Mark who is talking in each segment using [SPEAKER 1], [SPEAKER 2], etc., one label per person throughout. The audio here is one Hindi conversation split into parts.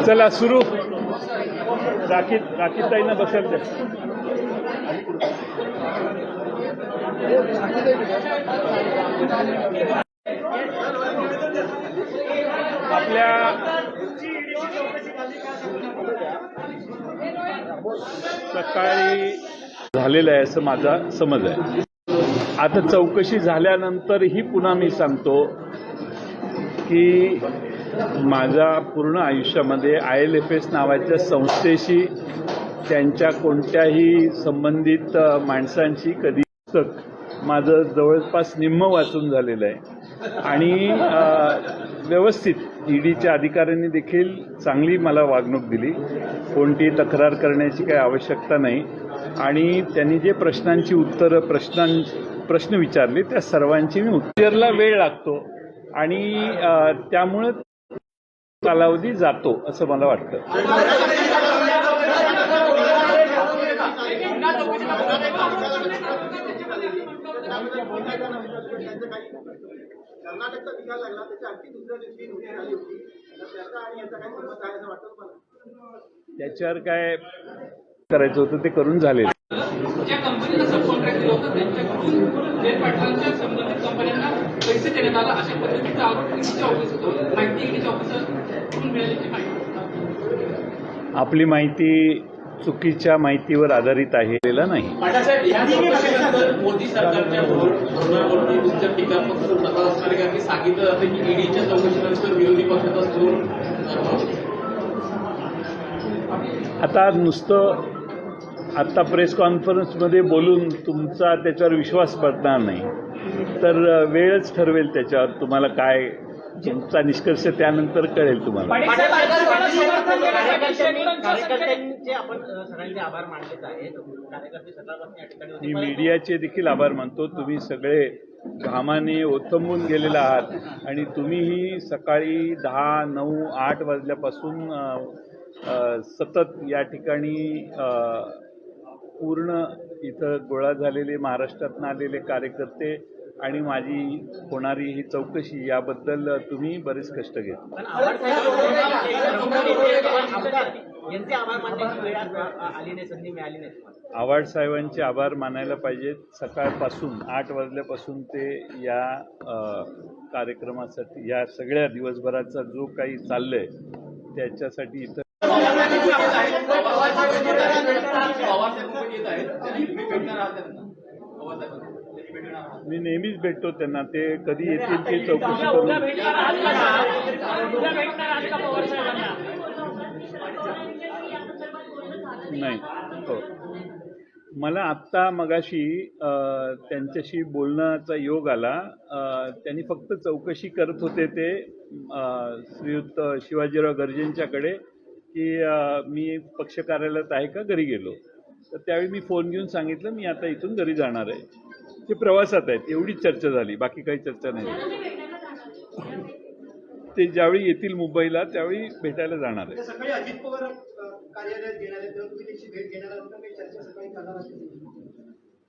[SPEAKER 1] चला सुरू. राखीताईंना बसायला द्या. आपल्या सकाळी झालेलं आहे असं माझा समज आहे. आता चौकशी झाल्यानंतरही पुन्हा मी सांगतो की माझ्या पूर्ण आयुष्यामध्ये ILFS नावाच्या संस्थेशी त्यांच्या कोणत्याही संबंधित माणसांशी कधी माझं जवळपास निम्म वाचून झालेलं आहे आणि व्यवस्थित ईडीच्या अधिकाऱ्यांनी देखील चांगली मला वागणूक दिली. कोणतीही तक्रार करण्याची काही आवश्यकता नाही आणि त्यांनी जे प्रश्नांची उत्तरं प्रश्न विचारले त्या सर्वांची मी उत्तराला वेळ लागतो आणि त्यामुळं कालावधी जातो असं मला वाटतं.
[SPEAKER 2] कर्नाटकचा निकाल लागला त्याच्या आणखी दुसऱ्या दिवशी नोटीस आली होती. त्याचा आणि याचा काय संबंध आहे असं वाटतं मला?
[SPEAKER 1] त्याच्यावर काय करायचं होतं ते करून झालेलं.
[SPEAKER 3] ज्या कंपनीला सब कॉन्ट्रॅक्ट दिलं होतं त्यांच्याकडून जयंत पाटलांच्या संबंधित कंपन्यांना पैसे देण्यात आला अशा पद्धतीचा आरोप ईडीच्या ऑफिसर माहिती ईडीच्या ऑफिसरकडून मिळाल्याची माहिती.
[SPEAKER 1] आपली माहिती चुकीच्या माहितीवर आधारित आहे नाही.
[SPEAKER 3] मोदी सरकारच्या धोरणावरती तुमच्या टीकात्मक असणार कारण की सांगितलं जातं की ईडीच्या चौकशीनंतर विरोधी पक्षाचा धोरण.
[SPEAKER 1] आता नुसतं आत्ता प्रेस कॉन्फरन्समध्ये बोलून तुमचा त्याच्यावर विश्वास पडणार नाही तर वेळच ठरवेल त्याच्यावर तुम्हाला काय तुमचा निष्कर्ष त्यानंतर कळेल तुम्हाला.
[SPEAKER 2] कार्यकर्त्यांचे आपण सगळ्यांचे आभार मानलेच आहेत. कार्यकर्ते सकाळपासून या ठिकाणी होते.
[SPEAKER 1] मी मीडियाचे देखील आभार मानतो. तुम्ही सगळे घामाने ओथंबून गेलेले आहात आणि तुम्हीही सकाळी 10, 9, 8 वाजल्यापासून सतत या ठिकाणी पूर्ण इथं गोळा झालेले महाराष्ट्रातून आलेले कार्यकर्ते आणि माझी होणारी ही चौकशी याबद्दल तुम्ही बरेच कष्ट घेतले. आव्हाड साहेबांचे आभार मानायला पाहिजेत. सकाळपासून 8 वाजल्यापासून ते या कार्यक्रमासाठी या सगळ्या दिवसभराचा जो काही चाललंय त्याच्यासाठी इथं मी नेहमीच भेटतो त्यांना. ते कधी येतील ते चौकशी करून. नाही हो मला आत्ता मगाशी त्यांच्याशी बोलण्याचा योग आला. त्यांनी फक्त चौकशी करत होते ते श्रीयुत शिवाजीराव गर्जेंच्याकडे की मी पक्ष कार्यालयात आहे का घरी गेलो. तर त्यावेळी मी फोन घेऊन सांगितलं मी आता इथून घरी जाणार आहे. ते प्रवासात आहेत एवढीच चर्चा झाली बाकी काही चर्चा नाही. ते ज्यावेळी येतील मुंबईला त्यावेळी भेटायला जाणार आहे.
[SPEAKER 2] सकाळी अजित पवार कार्यालयात घेणार आहेत तेव्हा तुम्ही त्याची भेट घेणार आहात का? काही चर्चा सकाळी करणार असेल?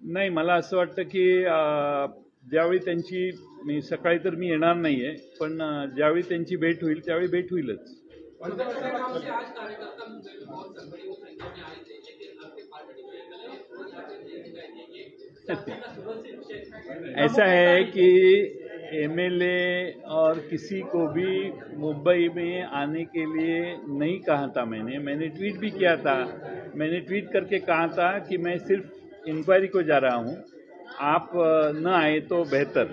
[SPEAKER 1] नाही मला असं वाटतं की ज्यावेळी त्यांची मी सकाळी तर मी येणार नाही आहे पण ज्यावेळी त्यांची भेट होईल त्यावेळी भेट होईलच. ऐसा है कि MLA और किसी को भी मुंबई में आने के लिए नहीं कहा था. मैंने ट्वीट भी किया था. मैंने ट्वीट करके कहा था कि मैं सिर्फ इंक्वायरी को जा रहा हूँ, आप न आए तो बेहतर.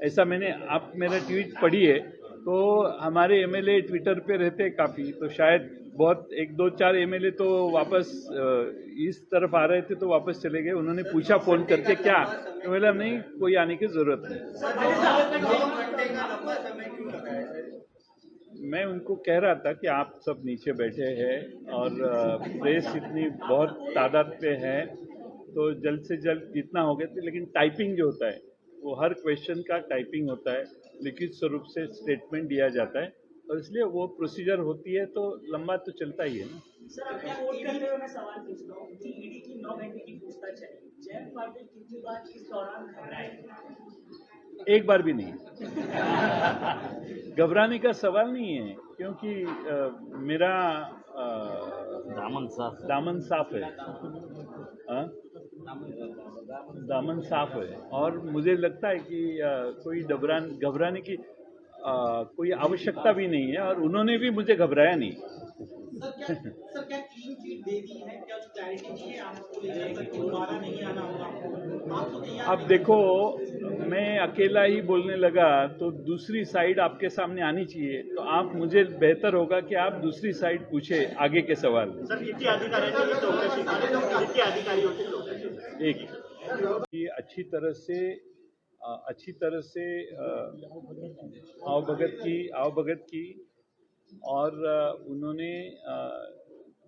[SPEAKER 1] ऐसा मैंने आप मेरा ट्वीट पढ़ी है तो हमारे MLA ट्विटर पे रहते हैं काफ़ी तो शायद बहुत 1, 2, 4 MLA तो वापस इस तरफ आ रहे थे तो वापस चले गए. उन्होंने पूछा फ़ोन करके क्या तो बोला नहीं कोई आने की ज़रूरत नहीं. मैं उनको कह रहा था कि आप सब नीचे बैठे हैं और प्रेस इतनी बहुत तादाद पे है तो जल्द से जल्द जितना हो गया. लेकिन टाइपिंग जो होता है वो हर क्वेश्चन का टाइपिंग होता है, लिखित स्वरूप से स्टेटमेंट दिया जाता है और इसलिए वो प्रोसीजर होती है तो लंबा तो चलता ही है ना.
[SPEAKER 4] सर आपने कोट करते हुए मैं सवाल पूछता हूँ कि ईडी की 9 घंटे की पूछताछ है. जयंत पाटिल कितनी बार इस दौरान घबराए?
[SPEAKER 1] एक बार भी नहीं. घबराने का सवाल नहीं है, क्योंकि मेरा दामन साफ है। हाँ? दामन साफ है और मुझे लगता है कि कोई घबराने की कोई आवश्यकता भी नहीं है और उन्होंने भी मुझे घबराया नहीं।
[SPEAKER 2] सर क्या क्लीन चिट दे दी है, क्या क्लैरिटी दी है आपको लेकर कि दोबारा नहीं आना होगा आपको तैयार?
[SPEAKER 1] अब देखो, मैं अकेला ही बोलने लगा तो दूसरी साइड आपके सामने आनी चाहिए, तो आप मुझे बेहतर होगा कि आप दूसरी साइड पूछे आगे के सवाल।
[SPEAKER 2] सर किती अधिकाऱ्यांची चौकशी किती अधिकारी होते चौकशी?
[SPEAKER 1] एक कि अच्छी तरह से आवभगत की और उन्होंने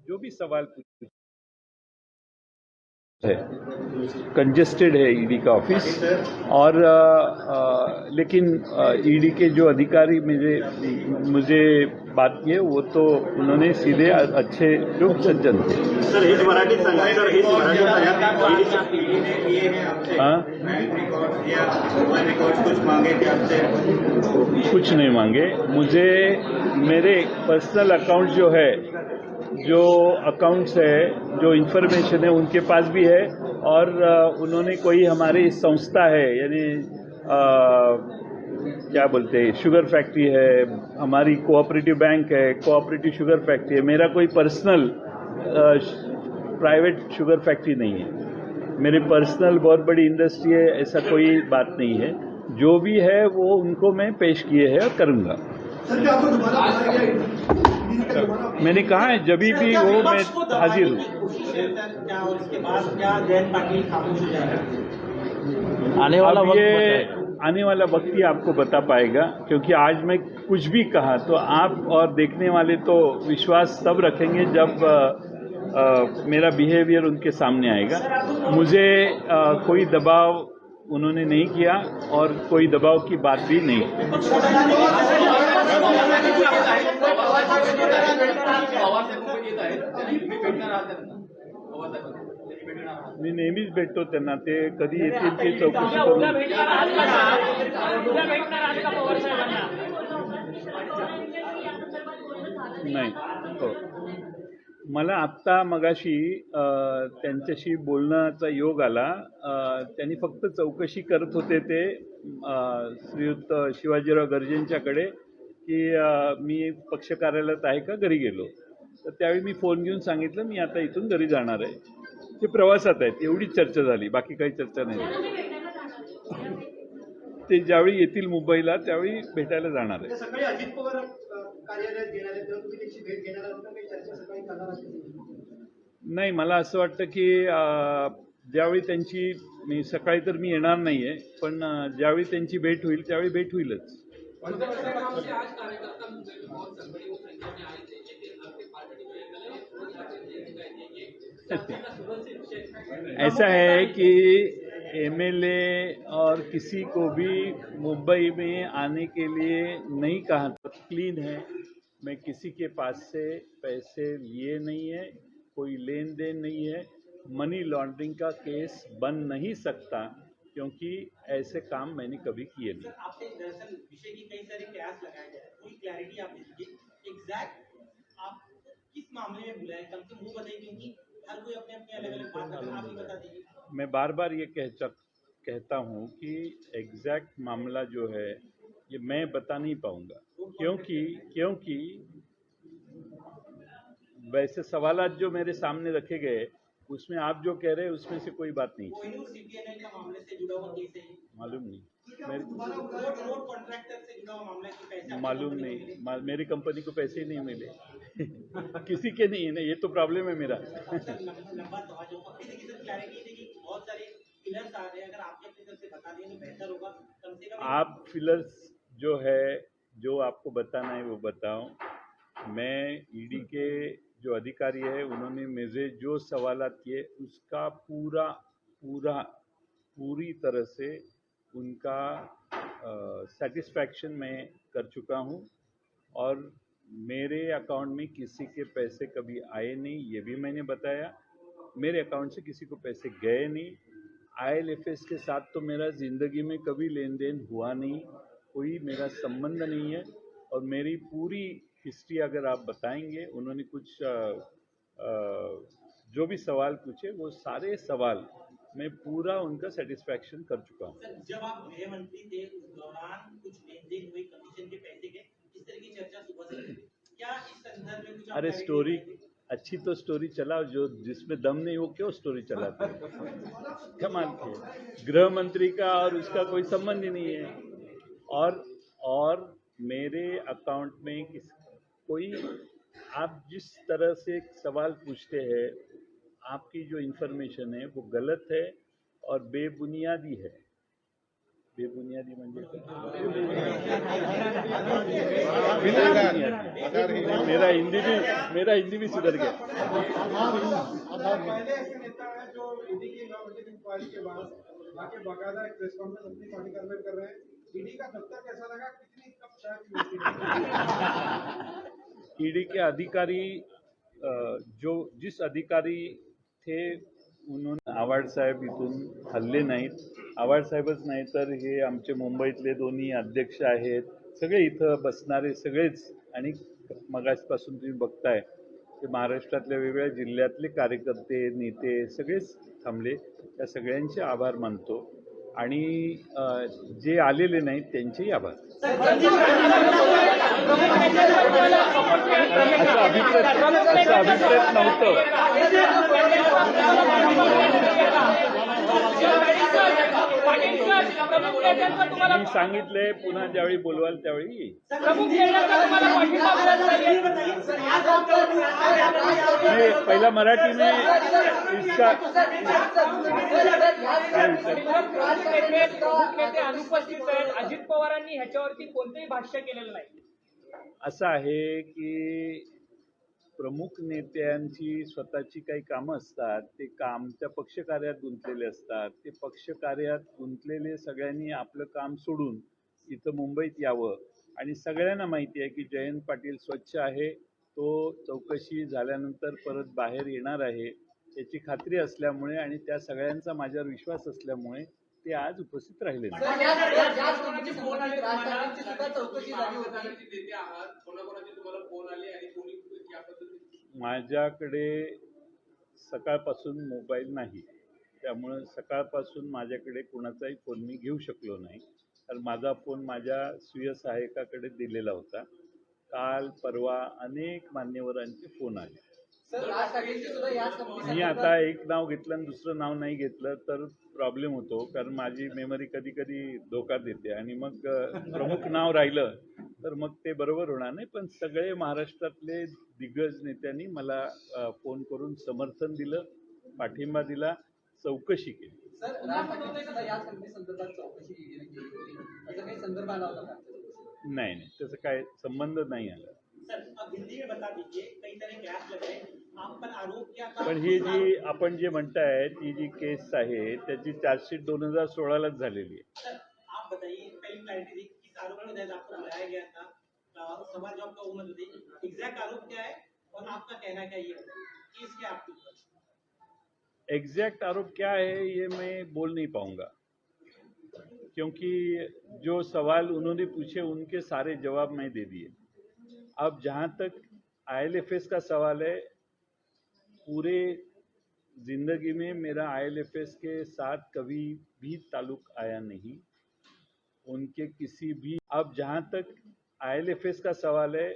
[SPEAKER 1] जो भी सवाल पूछे है, कंजेस्टेड है ईडी का ऑफिस और लेकिन ईडी के जो अधिकारी मुझे बात की है वो तो उन्होंने सीधे अच्छे लोग सज्जन थे।
[SPEAKER 2] सर हेच मराठीत सांगा, सर हेच मराठीत सांगा।
[SPEAKER 1] हाँ, कुछ नहीं मांगे मुझे। मेरे पर्सनल अकाउंट जो अकाउंट्स है, जो इंफॉर्मेशन है उनके पास भी है और उन्होंने कोई हमारी संस्था है, यानी क्या बोलते हैं, शुगर फैक्ट्री है, हमारी कोऑपरेटिव बैंक है, कोऑपरेटिव शुगर फैक्ट्री है, मेरा कोई पर्सनल प्राइवेट शुगर फैक्ट्री नहीं है, मेरे पर्सनल बहुत बड़ी इंडस्ट्री है, ऐसा कोई बात नहीं है। जो भी है वो उनको मैं पेश किए है और करूँगा। मैंने कहा है जब भी वो मैं हाजिर हूँ। आने वाला वक्त ही आपको बता पाएगा, क्योंकि आज मैं कुछ भी कहा तो आप और देखने वाले तो विश्वास तब रखेंगे जब मेरा बिहेवियर उनके सामने आएगा। मुझे कोई दबाव उन्होंने नहीं किया और कोई दबाव की बात भी नहीं। मी नेहमीच भेटतो त्यांना, ते कधी येतील ते चौकशी करून। नाही, हो, मला आत्ता मगाशी त्यांच्याशी बोलण्याचा योग आला। त्यांनी फक्त चौकशी करत होते ते श्रीयुत शिवाजीराव गर्जेंच्याकडे की मी पक्ष कार्यालयात आहे का, घरी गेलो, तर त्यावेळी मी फोन घेऊन सांगितलं मी आता इथून घरी जाणार आहे, ते प्रवासात आहेत, एवढीच चर्चा झाली, बाकी काही चर्चा नाही। ते ज्यावेळी येतील मुंबईला त्यावेळी भेटायला जाणार आहे।
[SPEAKER 2] सकाळी अजित पवार कार्यालयात येणार आहेत, तेव्हा तुम्ही त्यांची भेट घेणार आहात का, काही चर्चा सकाळी करणार आहात?
[SPEAKER 1] नाही, मला असं वाटतं की ज्यावेळी त्यांची, मी सकाळी तर मी येणार नाही आहे, पण ज्यावेळी त्यांची भेट होईल त्यावेळी भेट होईलच। ऐसा है कि एमएलए और किसी को भी मुंबई में आने के लिए नहीं कहा था। क्लीन है, मैं किसी के पास से पैसे लिए नहीं है, कोई लेन देन नहीं है, मनी लॉन्ड्रिंग का केस बन नहीं सकता, क्योंकि ऐसे काम मैंने कभी किए नहीं।
[SPEAKER 2] आपने दरअसल विषय की कई सारी प्रयास लगाए जा रहे हैं, कोई क्लैरिटी आप दीजिए, एग्जैक्ट आप किस मामले में बुलाए, कम से मुंह बताइए, क्योंकि हर कोई अपने अपने अलग अलग बात कर रहा है, आप ही बता दीजिए।
[SPEAKER 1] मैं बार बार ये कहता हूँ कि एग्जैक्ट मामला जो है ये मैं बता नहीं पाऊंगा, क्योंकि वैसे सवालात जो मेरे सामने रखे गए उसमें आप जो कह रहे हैं उसमें से कोई बात नहीं,
[SPEAKER 2] CPNL का मामले से जुड़ा हुआ केस है,
[SPEAKER 1] मालूम नहीं,
[SPEAKER 2] रोड कॉन्ट्रैक्टर से जुड़ा हुआ मामला की पैसे
[SPEAKER 1] मालूम नहीं, मेरी कंपनी को पैसे ही नहीं मिले। किसी के नहीं है ना, ये तो प्रॉब्लम है मेरा।
[SPEAKER 2] लंबा तो आज होगा, क्लैरिटी देगी, बहुत सारे फिलर्स आ रहे हैं, अगर आपके अपनी तरफ से बता दें तो बेहतर होगा, कम से कम
[SPEAKER 1] आप फिलर्स जो है, जो आपको बताना है वो बताओ। मैं ईडी के जो अधिकारी है उन्होंने मुझे जो सवालात किए उसका पूरी तरह से उनका सेटिस्फैक्शन मैं कर चुका हूँ और मेरे अकाउंट में किसी के पैसे कभी आए नहीं, ये भी मैंने बताया। मेरे अकाउंट से किसी को पैसे गए नहीं। IL&FS के साथ तो मेरा ज़िंदगी में कभी लेन देन हुआ नहीं, कोई मेरा संबंध नहीं है और मेरी पूरी हिस्ट्री अगर आप बताएंगे, उन्होंने कुछ जो भी सवाल पूछे वो सारे सवाल मैं पूरा उनका सेटिस्फैक्शन कर चुका हूँ।
[SPEAKER 2] सर, जब आप गृह मंत्री थे उस दौरान कुछ लेन देन हुए कमीशन के पैसे के, इस तरह की चर्चा सुबह से हुई। क्या इस संदर्भ में कुछ आप
[SPEAKER 1] अरे
[SPEAKER 2] clarity
[SPEAKER 1] स्टोरी
[SPEAKER 2] देंगे?
[SPEAKER 1] अच्छी तो स्टोरी चलाओ, जो जिसमें दम नहीं वो क्यों स्टोरी चलाते हैं? कमाल की, गृह मंत्री का और उसका कोई संबंध ही नहीं है। और मेरे अकाउंट में कोई, आप जिस तरह से सवाल पूछते हैं, आपकी जो इन्फॉर्मेशन है वो गलत है और बेबुनियादी है। बेबुनियादी म्हणजे मेरा हिंदी भी सुधर गया।
[SPEAKER 5] पहले ऐसे नेता है जो ईडी की इंक्वायरी के बाद आके बाकायदा एक प्रेस कॉन्फ्रेंस अपनी पार्टी कन्वेंट कर रहे हैं। ईडी का दफ्तर कैसा लगा, कितनी कब शायद
[SPEAKER 1] ईडी के अधिकारी जो जिस अधिकारी थे उन्होंने आव्हाड साहेब इथून हल्ले नाहीत। आव्हाड साहेबच नाही तर हे आमचे मुंबईतले दोन्ही अध्यक्ष आहेत, सगळे इथं बसणारे सगळेच, आणि मगाचपासून तुम्ही बघताय ते महाराष्ट्रातल्या वेगवेगळ्या जिल्ह्यातले कार्यकर्ते नेते सगळेच थांबले। त्या सगळ्यांचे आभार मानतो आणि जे आलेले नाहीत त्यांचेही आभार। असं अभिप्रेत नव्हतं। मी सांगितलंय पुन्हा ज्यावेळी बोलवाल त्यावेळी येईल। मैं पहिला मराठी में इसका
[SPEAKER 4] अनुपस्थित आहेत, अजित पवारांनी ह्याच्यावरती कोणतेही भाष्य केलेलं नाही।
[SPEAKER 1] असं आहे की प्रमुख नेत्यांची स्वतःची काही कामं असतात, ते काम त्या पक्षकार्यात गुंतलेले असतात। ते पक्षकार्यात गुंतलेले सगळ्यांनी आपलं काम सोडून इथं मुंबईत यावं, आणि सगळ्यांना माहिती आहे की जयंत पाटील स्वच्छ आहे, तो चौकशी झाल्यानंतर परत बाहेर येणार आहे याची खात्री असल्यामुळे आणि त्या सगळ्यांचा माझ्यावर विश्वास असल्यामुळे ते आज उपस्थित राहिले नाही। माझ्याकडे सकाळपासून मोबाईल नाही, त्यामुळे सकाळपासून माझ्याकडे कोणाचाही फोन मी घेऊ शकलो नाही, कारण माझा फोन माझ्या स्वीय सहाय्यकाकडे दिलेला होता। काल परवा अनेक मान्यवरांचे फोन आले। मी आता एक नाव घेतलं आणि दुसरं नाव नाही घेतलं तर प्रॉब्लेम होतो, कारण माझी मेमरी कधी कधी धोका देते आणि मग प्रमुख नाव राहिलं तर मग ते बरोबर होणार नाही। पण सगळे महाराष्ट्रातले दिग्गज नेत्यांनी मला फोन करून समर्थन दिलं, पाठिंबा दिला, चौकशी केली। नाही, त्याचा काय संबंध नाही आला।
[SPEAKER 2] सर, अब हिंदी में बता दीजिए, कई तरह के ऐप लगाए, आप पर आरोप क्या था?
[SPEAKER 1] पण ही जी आपण जे म्हणताय ती जी केस आहे त्याची चार्जशीट 2016लाच झालेली आहे।
[SPEAKER 2] सर, आप बताइए, पहली क्लैरिटी थी किस आरोप में तहत आपको बुलाया गया था, समाज जॉब का उम्र थी, एग्जैक्ट आरोप क्या है और आपका कहना क्या ये केस क्या आपके ऊपर?
[SPEAKER 1] एग्जैक्ट आरोप क्या है ये मैं बोल नहीं पाऊंगा, क्योंकि जो सवाल उन्होंने पूछे उनके सारे जवाब मैं दे दिए। अब जहाँ तक IL&FS का सवाल है, पूरे जिंदगी में मेरा IL&FS के साथ कभी भी ताल्लुक आया नहीं, उनके किसी भी। अब जहाँ तक IL&FS का सवाल है,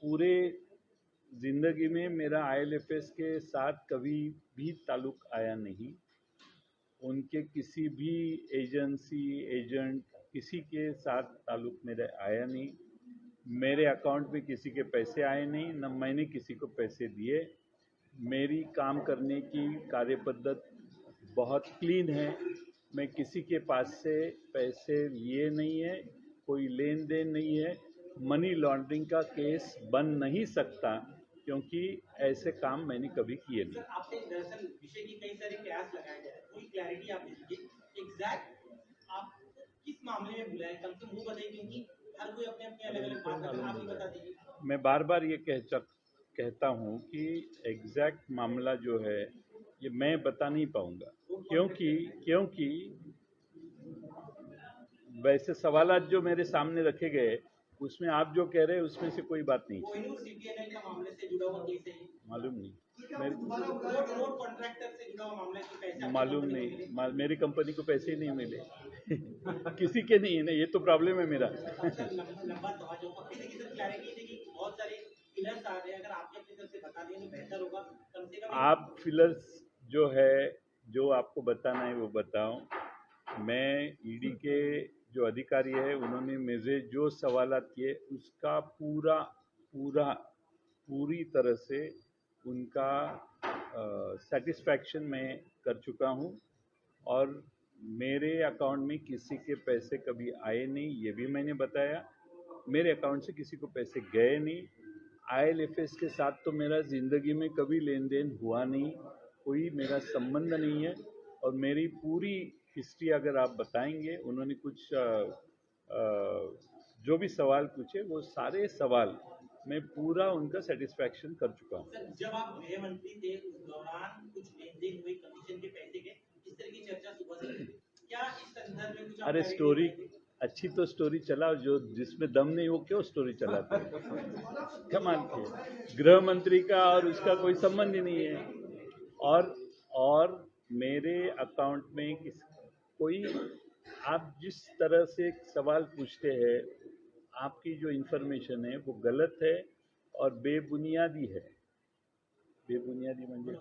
[SPEAKER 1] पूरे जिंदगी में मेरा IL&FS के साथ कभी भी ताल्लुक आया नहीं, उनके किसी भी एजेंसी एजेंट किसी के साथ ताल्लुक मेरे आया नहीं। मेरे अकाउंट में किसी के पैसे आए नहीं, न मैंने किसी को पैसे दिए। मेरी काम करने की कार्यपद्धत बहुत क्लीन है, मैं किसी के पास से पैसे लिए नहीं है, कोई लेन देन नहीं है। मनी लॉन्ड्रिंग का केस बन नहीं सकता, क्योंकि ऐसे काम मैंने कभी किए नहीं।
[SPEAKER 2] सर, आपने दरअसल विषय की कई सारे कयास लगाए जा रहे हैं, कोई क्लैरिटी आप दीजिए, एग्जैक्ट आप किस मामले में बुलाए, कम से मुंह बताइए, क्योंकि हर कोई अपने अपने अलग अलग बात करता है, आप ही बता दीजिए।
[SPEAKER 1] मैं बार बार ये कहता हूँ कि एग्जैक्ट मामला जो है ये मैं बता नहीं पाऊंगा, क्योंकि वैसे सवालात जो मेरे सामने रखे गए उसमें आप जो कह रहे हैं उसमें से कोई बात नहीं,
[SPEAKER 2] कोहिनूर CTNL का मामले से जुड़ा हुआ केस है ये।
[SPEAKER 1] मालूम नहीं,
[SPEAKER 2] रोड कॉन्ट्रैक्टर से जुड़ा हुआ मामला है कि पैसे आपकी
[SPEAKER 1] मालूम
[SPEAKER 2] कंपनी को
[SPEAKER 1] नहीं,
[SPEAKER 2] मिले।
[SPEAKER 1] मेरी कंपनी को पैसे ही नहीं मिले किसी के नहीं है ना, ये तो प्रॉब्लम है मेरा
[SPEAKER 2] सर, लंबा सवाल जो अपनी देखिए सर, क्लैरिटी थी कि बहुत सारे पिलर्स आ रहे हैं, अगर आपके अपनी तरफ से बता दें तो बेहतर होगा, कम से कम
[SPEAKER 1] आप फिलर्स जो है, जो आपको बताना है वो बताओ। मैं ईडी के जो अधिकारी है उन्होंने मुझे जो सवालात किए उसका पूरी तरह से उनका सेटिस्फैक्शन मैं कर चुका हूँ, और मेरे अकाउंट में किसी के पैसे कभी आए नहीं, ये भी मैंने बताया। मेरे अकाउंट से किसी को पैसे गए नहीं। IL&FS के साथ तो मेरा ज़िंदगी में कभी लेन देन हुआ नहीं, कोई मेरा संबंध नहीं है। और मेरी पूरी हिस्ट्री अगर आप बताएंगे, उन्होंने कुछ जो भी सवाल पूछे वो सारे सवाल मैं पूरा उनका सेटिस्फैक्शन कर चुका हूँ।
[SPEAKER 2] सर, जब आप गृह मंत्री थे उस दौरान कुछ लेन देन हुए कमीशन के पैसे के, इस तरह की चर्चा सुबह से हुई। क्या इस संदर्भ में कुछ आप
[SPEAKER 1] अरे
[SPEAKER 2] clarity
[SPEAKER 1] स्टोरी
[SPEAKER 2] देंगे?
[SPEAKER 1] अच्छी तो स्टोरी चलाओ, जो जिसमें दम नहीं वो क्यों स्टोरी चलाते हैं? कमाल के गृह मंत्री का और उसका कोई संबंध ही नहीं है। और मेरे अकाउंट में कोई, आप जिस तरह से सवाल पूछते हैं, आपकी जो इन्फॉर्मेशन है वो गलत है और बेबुनियादी है। बेबुनियादी म्हणजे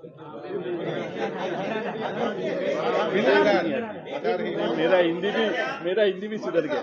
[SPEAKER 1] मेरा हिंदी भी सुधर गया।